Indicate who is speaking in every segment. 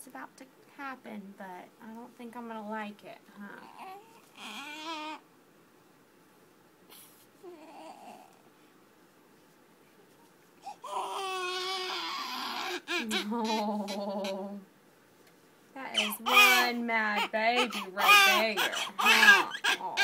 Speaker 1: what's about to happen, but I don't think I'm gonna like it, huh? Oh, that is one mad baby right there. Huh? Oh.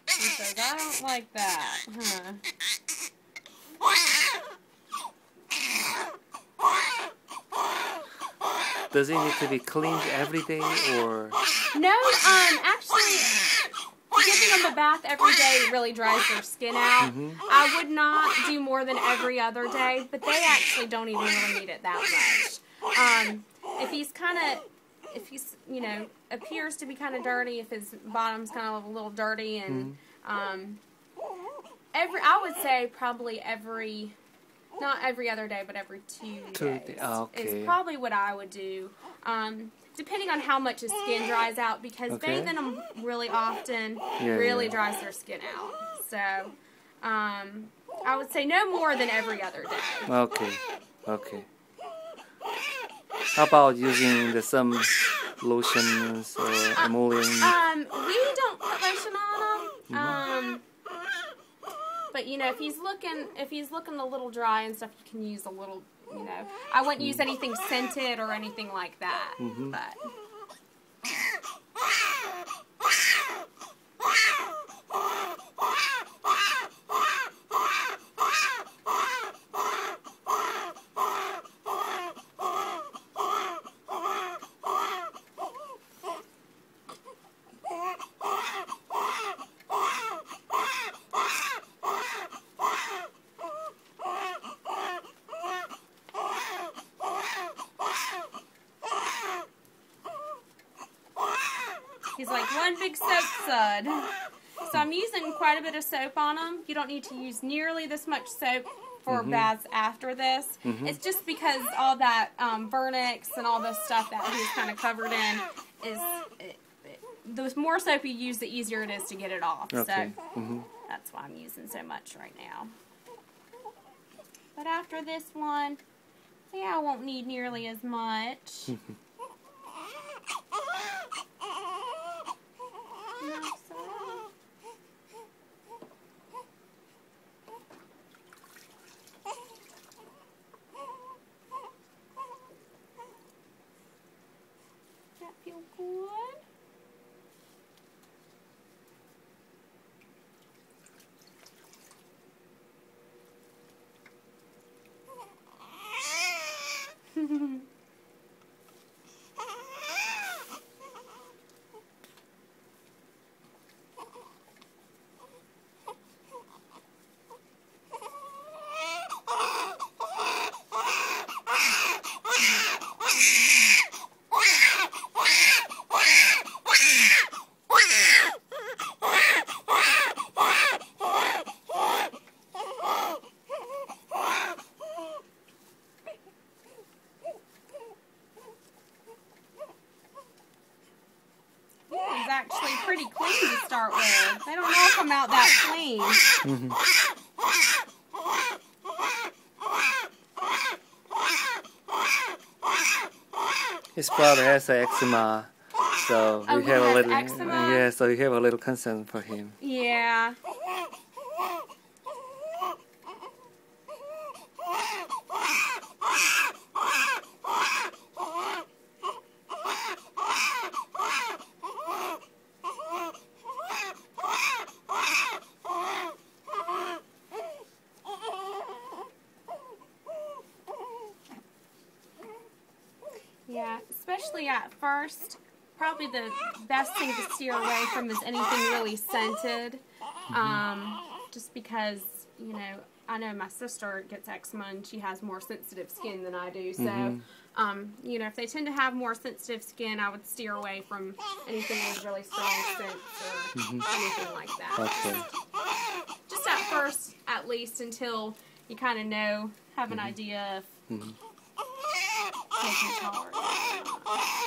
Speaker 1: He says, I don't like that, huh?
Speaker 2: Does it need to be cleaned every day, or?
Speaker 1: No, actually, giving them a bath every day really dries their skin out. I would not do more than every other day, but they actually don't even really need it that much. If he's, you know, appears to be kind of dirty, if his bottom's kind of a little dirty, and, I would say probably not every other day, but every 2 days is probably what I would do. Depending on how much his skin dries out, because bathing them really often really dries their skin out. So, I would say no more than every other day.
Speaker 2: Okay. How about using some lotions or emollient?
Speaker 1: We don't put lotion on them. But you know, if he's looking a little dry and stuff, you can use a little. You know, I wouldn't use anything scented or anything like that. But. He's like one big soap sud. So I'm using quite a bit of soap on him. You don't need to use nearly this much soap for baths after this. It's just because all that Vernix and all this stuff that he's kind of covered in is... the more soap you use, the easier it is to get it off. So that's why I'm using so much right now. But after this one, yeah, I won't need nearly as much. That feel good? Actually pretty clean to start with. They don't all come out that clean.
Speaker 2: His brother has eczema, so we have a little
Speaker 1: eczema?
Speaker 2: so we have a little concern for him.
Speaker 1: Yeah. Yeah, especially at first, probably the best thing to steer away from is anything really scented. Just because, you know, I know my sister gets eczema and she has more sensitive skin than I do. So, you know, if they tend to have more sensitive skin, I would steer away from anything with really strong scents or anything like that.
Speaker 2: Okay.
Speaker 1: Just at first, at least, until you kind of know, have an idea if they can tolerate it or not.